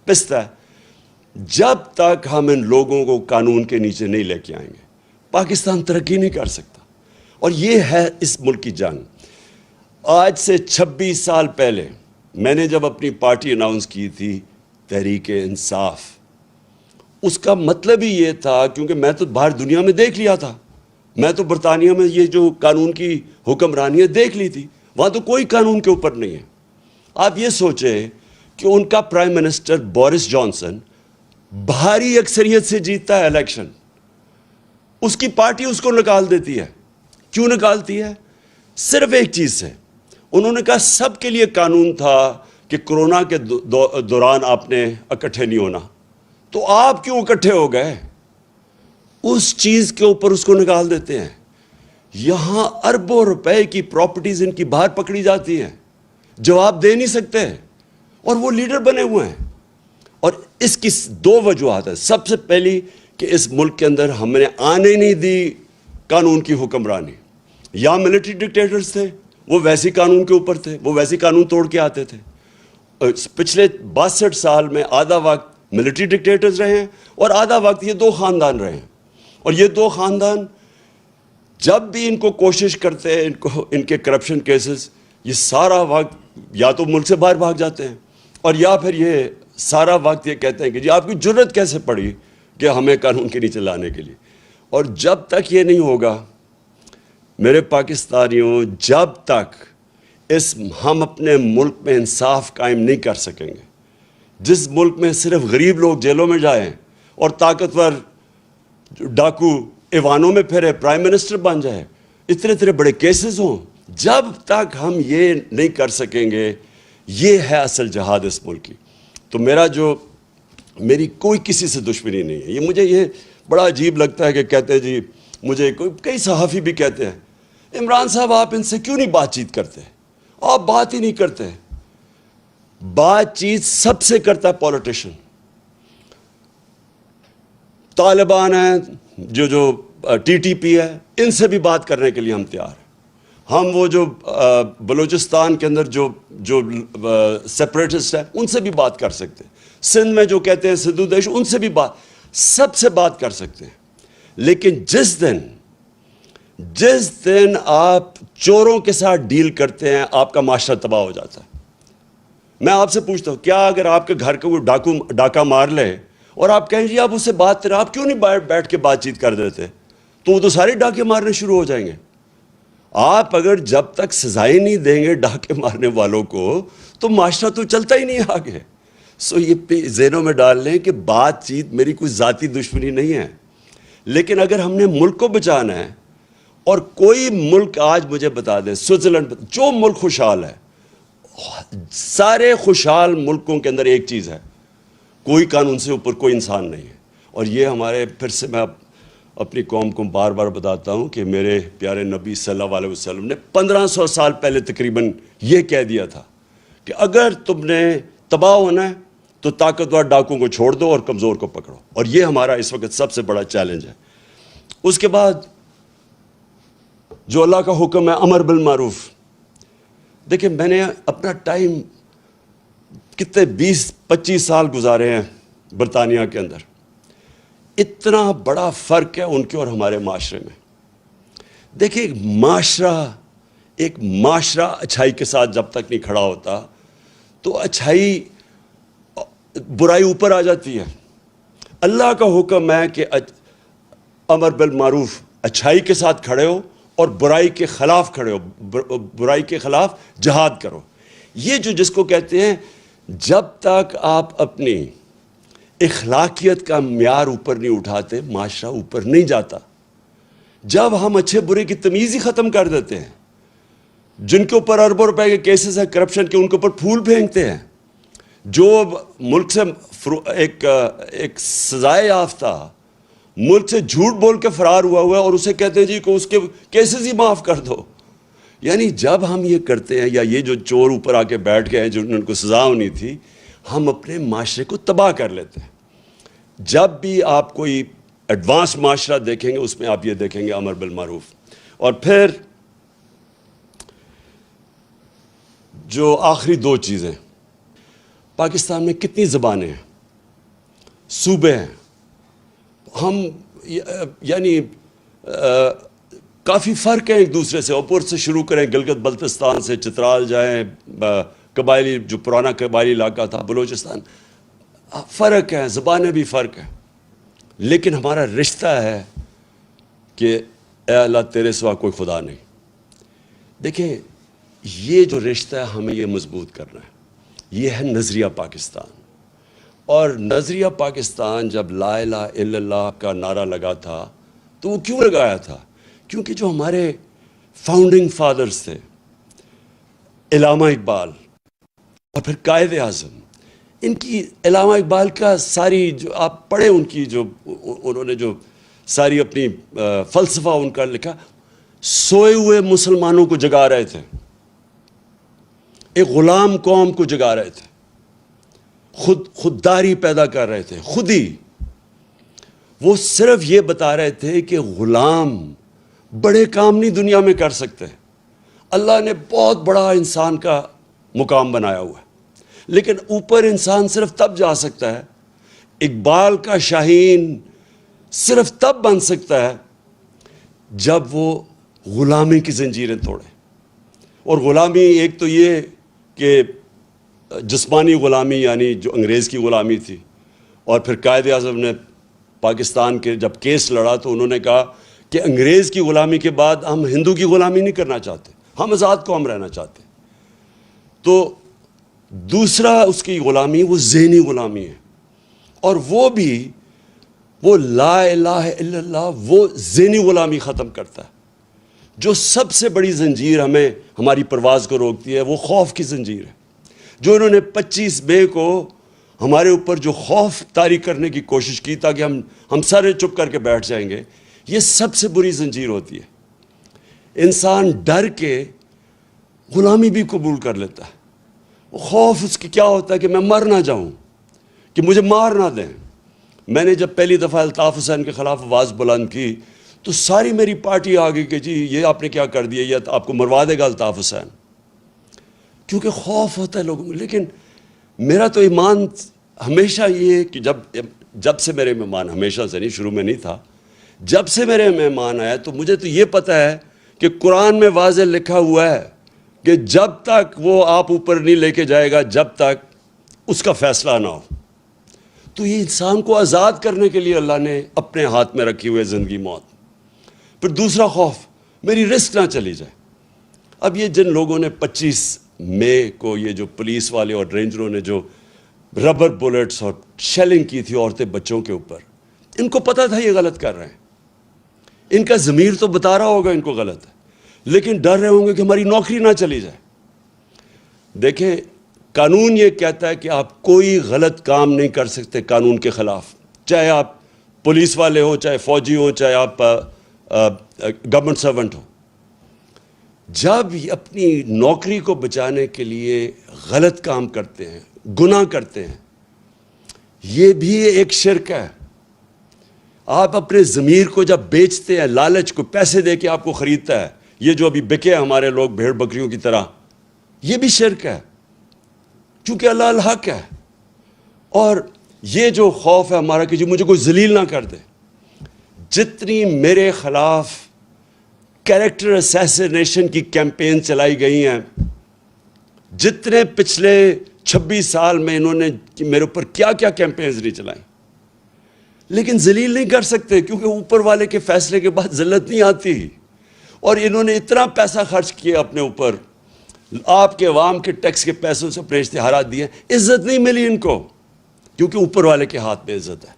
پستا ہے, جب تک ہم ان لوگوں کو قانون کے نیچے نہیں لے کے آئیں گے پاکستان ترقی نہیں کر سکتا. اور یہ ہے اس ملک کی جنگ. آج سے 26 سال پہلے میں نے جب اپنی پارٹی اناؤنس کی تھی تحریک انصاف, اس کا مطلب ہی یہ تھا, کیونکہ میں تو باہر دنیا میں دیکھ لیا تھا, میں تو برطانیہ میں یہ جو قانون کی حکمرانی دیکھ لی تھی, وہاں تو کوئی قانون کے اوپر نہیں ہے. آپ یہ سوچیں کہ ان کا پرائم منسٹر بورس جانسن بھاری اکثریت سے جیتتا ہے الیکشن, اس کی پارٹی اس کو نکال دیتی ہے. کیوں نکالتی ہے؟ صرف ایک چیز سے, انہوں نے کہا سب کے لیے قانون تھا کہ کرونا کے دوران آپ نے اکٹھے نہیں ہونا, تو آپ کیوں اکٹھے ہو گئے؟ اس چیز کے اوپر اس کو نکال دیتے ہیں. یہاں اربوں روپے کی پراپرٹیز ان کی باہر پکڑی جاتی ہیں, جواب دے نہیں سکتے, اور وہ لیڈر بنے ہوئے ہیں. اور اس کی 2 وجوہات ہیں. سب سے پہلی کہ اس ملک کے اندر ہم نے آنے نہیں دی قانون کی حکمرانی. یا ملٹری ڈکٹیٹرز تھے, وہ ویسی قانون کے اوپر تھے, وہ ویسی قانون توڑ کے آتے تھے. پچھلے 62 سال میں آدھا وقت ملٹری ڈکٹیٹرز رہے ہیں اور آدھا وقت یہ 2 خاندان رہے ہیں. اور یہ 2 خاندان جب بھی ان کو کوشش کرتے ہیں, ان کے کرپشن کیسز, یہ سارا وقت یا تو ملک سے باہر بھاگ جاتے ہیں, اور یا پھر یہ سارا وقت یہ کہتے ہیں کہ جی آپ کی جرت کیسے پڑی کہ ہمیں قانون کے نیچے لانے کے لیے. اور جب تک یہ نہیں ہوگا میرے پاکستانیوں, جب تک ہم اپنے ملک میں انصاف قائم نہیں کر سکیں گے, جس ملک میں صرف غریب لوگ جیلوں میں جائیں اور طاقتور ڈاکو ایوانوں میں پھرے, پرائم منسٹر بن جائے, اتنے بڑے کیسز ہوں, جب تک ہم یہ نہیں کر سکیں گے, یہ ہے اصل جہاد اس ملک کی. تو میری کوئی کسی سے دشمنی نہیں ہے. مجھے یہ بڑا عجیب لگتا ہے کہ کہتے ہیں جی, مجھے کئی صحافی بھی کہتے ہیں عمران صاحب آپ ان سے کیوں نہیں بات چیت کرتے, آپ بات ہی نہیں کرتے. بات چیت سب سے کرتا ہے پولیٹیشن. طالبان ہیں, جو ٹی ٹی پی ہے, ان سے بھی بات کرنے کے لیے ہم تیار ہیں. ہم وہ جو بلوچستان کے اندر جو سیپریٹسٹ ہیں ان سے بھی بات کر سکتے ہیں. سندھ میں جو کہتے ہیں سدھو دیش, ان سے بھی سب سے بات کر سکتے ہیں. لیکن جس دن آپ چوروں کے ساتھ ڈیل کرتے ہیں آپ کا معاشرہ تباہ ہو جاتا ہے. میں آپ سے پوچھتا ہوں, کیا اگر آپ کے گھر کو ڈاکہ مار لے اور آپ کہیں جی آپ اس سے بات کریں, آپ کیوں نہیں بیٹھ کے بات چیت کر دیتے, تو وہ تو سارے ڈاکے مارنے شروع ہو جائیں گے. آپ اگر جب تک سزائیں نہیں دیں گے ڈاکے مارنے والوں کو تو معاشرہ تو چلتا ہی نہیں آگے. یہ ذہنوں میں ڈال لیں کہ بات چیت میری کوئی ذاتی دشمنی نہیں ہے, لیکن اگر ہم نے ملک کو بچانا ہے, اور کوئی ملک آج مجھے بتا دے, سوئٹزرلینڈ, جو ملک خوشحال ہے, سارے خوشحال ملکوں کے اندر ایک چیز ہے, کوئی قانون سے اوپر کوئی انسان نہیں ہے. اور یہ ہمارے, پھر سے میں اپنی قوم کو بار بار بتاتا ہوں کہ میرے پیارے نبی صلی اللہ علیہ وسلم نے 1500 سال پہلے تقریباً یہ کہہ دیا تھا کہ اگر تم نے تباہ ہونا ہے تو طاقتور ڈاکوں کو چھوڑ دو اور کمزور کو پکڑو، اور یہ ہمارا اس وقت سب سے بڑا چیلنج ہے۔ اس کے بعد جو اللہ کا حکم ہے امر بالمعروف، دیکھیں میں نے اپنا ٹائم کتنے 20-25 سال گزارے ہیں برطانیہ کے اندر، اتنا بڑا فرق ہے ان کے اور ہمارے معاشرے میں۔ دیکھیں ایک معاشرہ اچھائی کے ساتھ جب تک نہیں کھڑا ہوتا تو اچھائی برائی اوپر آ جاتی ہے۔ اللہ کا حکم ہے کہ امر بالمعروف، اچھائی کے ساتھ کھڑے ہو اور برائی کے خلاف کھڑے ہو، برائی کے خلاف جہاد کرو۔ یہ جس کو کہتے ہیں جب تک آپ اپنی اخلاقیت کا معیار اوپر نہیں اٹھاتے معاشرہ اوپر نہیں جاتا۔ جب ہم اچھے برے کی تمیز ہی ختم کر دیتے ہیں، جن کے اوپر اربوں روپے کے کیسز ہیں کرپشن کے، ان کے اوپر پھول پھینکتے ہیں، جو ملک سے ایک سزائے یافتہ ملک سے جھوٹ بول کے فرار ہوا ہے اور اسے کہتے ہیں جی کو اس کے کیسز ہی معاف کر دو۔ یعنی جب ہم یہ کرتے ہیں، یا یہ جو چور اوپر آ کے بیٹھ گئے ہیں جن کو سزا ہونی تھی، ہم اپنے معاشرے کو تباہ کر لیتے ہیں۔ جب بھی آپ کوئی ایڈوانس معاشرہ دیکھیں گے اس میں آپ یہ دیکھیں گے امر بالمعروف۔ اور پھر جو آخری دو چیزیں، پاکستان میں کتنی زبانیں ہیں، صوبے ہیں، ہم یعنی کافی فرق ہے ایک دوسرے سے۔ اوپر سے شروع کریں گلگت بلتستان سے، چترال جائیں، قبائلی جو پرانا قبائلی علاقہ تھا بلوچستان، فرق ہے، زبانیں بھی فرق ہیں، لیکن ہمارا رشتہ ہے کہ اے اللہ تیرے سوا کوئی خدا نہیں۔ دیکھیں یہ جو رشتہ ہے ہمیں یہ مضبوط کرنا ہے، یہ ہے نظریہ پاکستان۔ اور نظریہ پاکستان جب لا الہ الا اللہ کا نعرہ لگا تھا تو وہ کیوں لگایا تھا؟ کیونکہ جو ہمارے فاؤنڈنگ فادرز تھے، علامہ اقبال اور پھر قائد اعظم، ان کی علامہ اقبال کا ساری جو آپ پڑھیں ان کی جو انہوں نے جو ساری اپنی فلسفہ ان کا لکھا، سوئے ہوئے مسلمانوں کو جگا رہے تھے، ایک غلام قوم کو جگا رہے تھے، خودداری پیدا کر رہے تھے، خود ہی وہ صرف یہ بتا رہے تھے کہ غلام بڑے کام نہیں دنیا میں کر سکتے، اللہ نے بہت بڑا انسان کا مقام بنایا ہوا ہے، لیکن اوپر انسان صرف تب جا سکتا ہے، اقبال کا شاہین صرف تب بن سکتا ہے جب وہ غلامی کی زنجیریں توڑے۔ اور غلامی ایک تو یہ کہ جسمانی غلامی یعنی جو انگریز کی غلامی تھی، اور پھر قائد اعظم نے پاکستان کے جب کیس لڑا تو انہوں نے کہا کہ انگریز کی غلامی کے بعد ہم ہندو کی غلامی نہیں کرنا چاہتے، ہم آزاد قوم رہنا چاہتے۔ تو دوسرا اس کی غلامی وہ ذہنی غلامی ہے، اور وہ بھی وہ لا الہ الا اللہ وہ ذہنی غلامی ختم کرتا ہے۔ جو سب سے بڑی زنجیر ہمیں ہماری پرواز کو روکتی ہے وہ خوف کی زنجیر ہے۔ جو انہوں نے 25 مئی کو ہمارے اوپر جو خوف طاری کرنے کی کوشش کی تاکہ ہم سارے چپ کر کے بیٹھ جائیں گے، یہ سب سے بری زنجیر ہوتی ہے۔ انسان ڈر کے غلامی بھی قبول کر لیتا ہے، وہ خوف اس کی کیا ہوتا ہے کہ میں مر نہ جاؤں، کہ مجھے مار نہ دیں۔ میں نے جب پہلی دفعہ الطاف حسین کے خلاف آواز بلند کی تو ساری میری پارٹی آ گئی کہ جی یہ آپ نے کیا کر دیا، یہ آپ کو مروا دے گا الطاف حسین، کیونکہ خوف ہوتا ہے لوگوں میں۔ لیکن میرا تو ایمان ہمیشہ یہ ہے کہ جب سے میرے مہمان، ہمیشہ سے نہیں، شروع میں نہیں تھا، جب سے میرے مہمان آیا تو مجھے تو یہ پتہ ہے کہ قرآن میں واضح لکھا ہوا ہے کہ جب تک وہ آپ اوپر نہیں لے کے جائے گا جب تک اس کا فیصلہ نہ ہو۔ تو یہ انسان کو آزاد کرنے کے لیے اللہ نے اپنے ہاتھ میں رکھی ہوئے زندگی موت۔ پھر دوسرا خوف، میری رسک نہ چلی جائے۔ اب یہ جن لوگوں نے 25 مئی کو یہ جو پولیس والے اور رینجروں نے جو ربر بلٹس اور شیلنگ کی تھی عورتیں بچوں کے اوپر، ان کو پتہ تھا یہ غلط کر رہے ہیں، ان کا ضمیر تو بتا رہا ہوگا ان کو غلط ہے، لیکن ڈر رہے ہوں گے کہ ہماری نوکری نہ چلی جائے۔ دیکھیں قانون یہ کہتا ہے کہ آپ کوئی غلط کام نہیں کر سکتے قانون کے خلاف، چاہے آپ پولیس والے ہوں، چاہے فوجی ہوں، چاہے آپ گورنمنٹ سرونٹ ہو، جب اپنی نوکری کو بچانے کے لیے غلط کام کرتے ہیں، گناہ کرتے ہیں، یہ بھی ایک شرک ہے۔ آپ اپنے ضمیر کو جب بیچتے ہیں، لالچ کو پیسے دے کے آپ کو خریدتا ہے، یہ جو ابھی بکے ہمارے لوگ بھیڑ بکریوں کی طرح، یہ بھی شرک ہے، چونکہ اللہ الحق ہے۔ اور یہ جو خوف ہے ہمارا کہ جو مجھے کوئی ذلیل نہ کر دے، جتنی میرے خلاف کیریکٹر اسیسینیشن کی کیمپین چلائی گئی ہیں، جتنے پچھلے 26 سال میں انہوں نے میرے اوپر کیا کیا کیمپینز نہیں چلائیں، لیکن ذلیل نہیں کر سکتے، کیونکہ اوپر والے کے فیصلے کے بعد ذلت نہیں آتی۔ اور انہوں نے اتنا پیسہ خرچ کیا اپنے اوپر، آپ کے عوام کے ٹیکس کے پیسوں سے اپنے اشتہارات دیے، عزت نہیں ملی ان کو، کیونکہ اوپر والے کے ہاتھ میں عزت ہے۔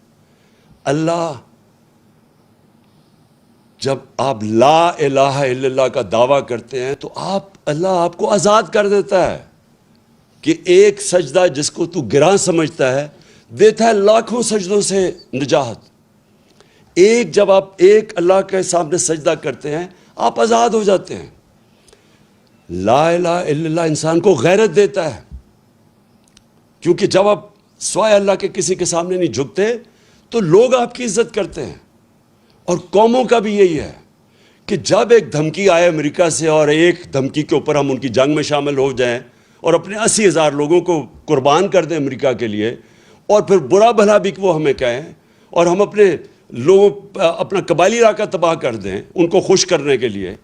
اللہ، جب آپ لا الہ الا اللہ کا دعویٰ کرتے ہیں تو اللہ آپ کو آزاد کر دیتا ہے کہ ایک سجدہ جس کو تو گراں سمجھتا ہے دیتا ہے لاکھوں سجدوں سے نجات۔ جب آپ ایک اللہ کے سامنے سجدہ کرتے ہیں آپ آزاد ہو جاتے ہیں۔ لا الہ الا اللہ انسان کو غیرت دیتا ہے، کیونکہ جب آپ سوائے اللہ کے کسی کے سامنے نہیں جھکتے تو لوگ آپ کی عزت کرتے ہیں۔ اور قوموں کا بھی یہی ہے کہ جب ایک دھمکی آئے امریکہ سے اور ایک دھمکی کے اوپر ہم ان کی جنگ میں شامل ہو جائیں اور اپنے 80,000 لوگوں کو قربان کر دیں امریکہ کے لیے، اور پھر برا بھلا بھی وہ ہمیں کہیں، اور ہم اپنے لوگوں اپنا قبائلی علاقہ تباہ کر دیں ان کو خوش کرنے کے لیے،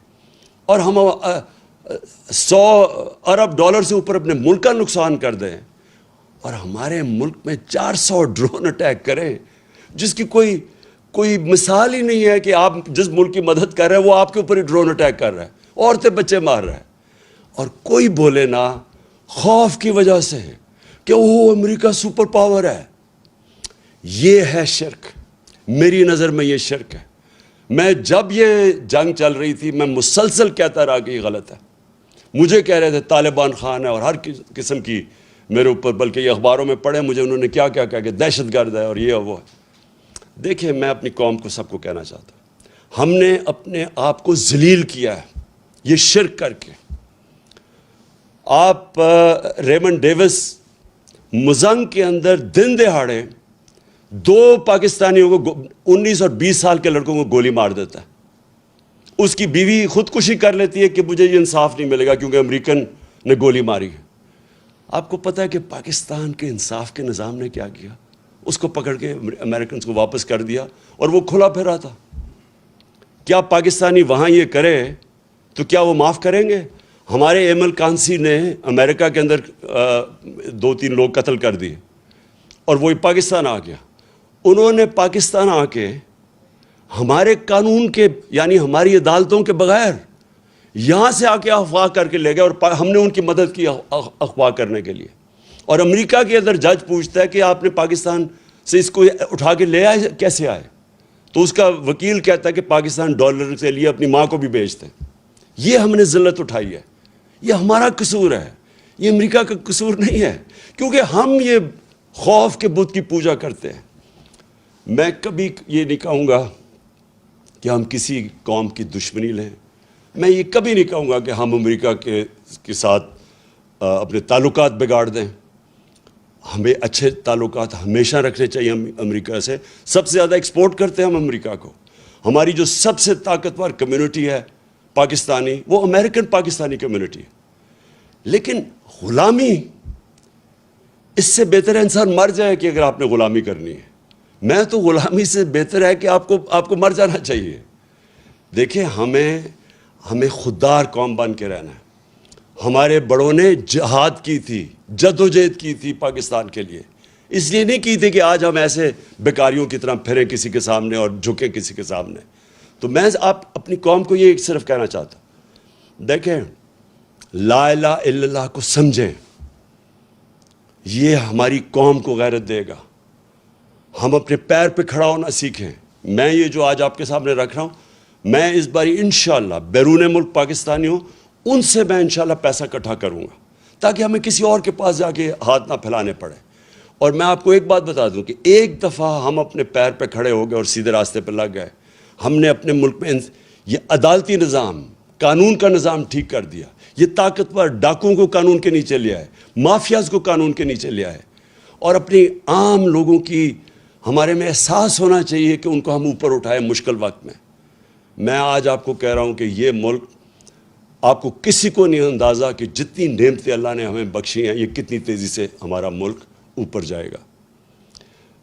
اور ہم 100 ارب ڈالر سے اوپر اپنے ملک کا نقصان کر دیں، اور ہمارے ملک میں 400 ڈرون اٹیک کریں، جس کی کوئی مثال ہی نہیں ہے کہ آپ جس ملک کی مدد کر رہے ہیں وہ آپ کے اوپر ہی ڈرون اٹیک کر رہا ہے، عورتیں بچے مار رہا ہے، اور کوئی بولے نہ، خوف کی وجہ سے کہ وہ امریکہ سپر پاور ہے۔ یہ ہے شرک، میری نظر میں یہ شرک ہے۔ میں جب یہ جنگ چل رہی تھی میں مسلسل کہتا رہا کہ یہ غلط ہے۔ مجھے کہہ رہے تھے طالبان خان ہے اور ہر قسم کی میرے اوپر، بلکہ یہ اخباروں میں پڑھے مجھے انہوں نے کیا کیا کہا کہ دہشت گرد ہے اور یہ وہ ہے۔ دیکھیں، میں اپنی قوم کو سب کو کہنا چاہتا ہوں، ہم نے اپنے آپ کو ذلیل کیا ہے یہ شرک کر کے۔ آپ ریمنڈ ڈیوس مزنگ کے اندر دن دہاڑے 2 پاکستانیوں کو 19 اور 20 سال کے لڑکوں کو گولی مار دیتا ہے۔ اس کی بیوی خودکشی کر لیتی ہے کہ مجھے یہ انصاف نہیں ملے گا کیونکہ امریکن نے گولی ماری ہے۔ آپ کو پتہ ہے کہ پاکستان کے انصاف کے نظام نے کیا کیا؟ اس کو پکڑ کے امریکنز کو واپس کر دیا اور وہ کھلا پھرا تھا۔ کیا پاکستانی وہاں یہ کرے تو کیا وہ معاف کریں گے؟ ہمارے ایمل کانسی نے امریکہ کے اندر 2-3 لوگ قتل کر دیے اور وہ پاکستان آ گیا۔ انہوں نے پاکستان آ کے ہمارے قانون کے یعنی ہماری عدالتوں کے بغیر یہاں سے آ کے اغوا کر کے لے گئے، اور ہم نے ان کی مدد کی اغوا کرنے کے لیے۔ اور امریکہ کے اندر جج پوچھتا ہے کہ آپ نے پاکستان سے اس کو اٹھا کے لے آئے، کیسے آئے؟ تو اس کا وکیل کہتا ہے کہ پاکستان ڈالر کے لیے اپنی ماں کو بھی بیچتے ہیں۔ یہ ہم نے ذلت اٹھائی ہے، یہ ہمارا قصور ہے، یہ امریکہ کا قصور نہیں ہے، کیونکہ ہم یہ خوف کے بت کی پوجا کرتے ہیں۔ میں کبھی یہ نہیں کہوں گا کہ ہم کسی قوم کی دشمنی لیں، میں یہ کبھی نہیں کہوں گا کہ ہم امریکہ کے ساتھ اپنے تعلقات بگاڑ دیں۔ ہمیں اچھے تعلقات ہمیشہ رکھنے چاہیے امریکہ سے۔ سب سے زیادہ ایکسپورٹ کرتے ہیں ہم امریکہ کو۔ ہماری جو سب سے طاقتور کمیونٹی ہے پاکستانی، وہ امریکن پاکستانی کمیونٹی ہے۔ لیکن غلامی، اس سے بہتر ہے انسان مر جائے کہ اگر آپ نے غلامی کرنی ہے۔ میں تو غلامی سے بہتر ہے کہ آپ کو مر جانا چاہیے۔ دیکھیں، ہمیں خوددار قوم بن کے رہنا ہے۔ ہمارے بڑوں نے جہاد کی تھی، جدوجہد کی تھی پاکستان کے لیے، اس لیے نہیں کی تھی کہ آج ہم ایسے بیکاریوں کی طرح پھریں کسی کے سامنے اور جھکیں کسی کے سامنے۔ تو میں آپ اپنی قوم کو یہ صرف کہنا چاہتا ہوں، دیکھیں، لا الہ الا اللہ کو سمجھیں، یہ ہماری قوم کو غیرت دے گا۔ ہم اپنے پیر پہ کھڑا ہونا سیکھیں۔ میں یہ جو آج آپ کے سامنے رکھ رہا ہوں، میں اس باری انشاءاللہ بیرون ملک پاکستانی ہوں، ان سے میں انشاءاللہ پیسہ اکٹھا کروں گا تاکہ ہمیں کسی اور کے پاس جا کے ہاتھ نہ پھیلانے پڑے۔ اور میں آپ کو ایک بات بتا دوں کہ ایک دفعہ ہم اپنے پیر پہ کھڑے ہو گئے اور سیدھے راستے پہ لگ گئے، ہم نے اپنے ملک میں یہ عدالتی نظام، قانون کا نظام ٹھیک کر دیا، یہ طاقتور ڈاکوؤں کو قانون کے نیچے لے آئے، مافیاز کو قانون کے نیچے لے آئے، اور اپنی عام لوگوں کی ہمارے میں احساس ہونا چاہیے کہ ان کو ہم اوپر اٹھائیں مشکل وقت میں۔ میں آج آپ کو کہہ رہا ہوں کہ یہ ملک، آپ کو کسی کو نہیں اندازہ کہ جتنی نعمتیں اللہ نے ہمیں بخشی ہیں، یہ کتنی تیزی سے ہمارا ملک اوپر جائے گا۔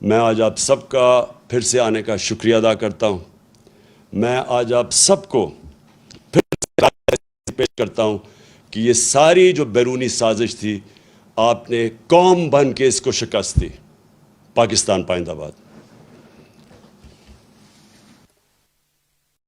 میں آج آپ سب کا پھر سے آنے کا شکریہ ادا کرتا ہوں۔ میں آج آپ سب کو پھر سے پیش کرتا ہوں کہ یہ ساری جو بیرونی سازش تھی، آپ نے قوم بن کے اس کو شکست دی۔ پاکستان پائندہ باد۔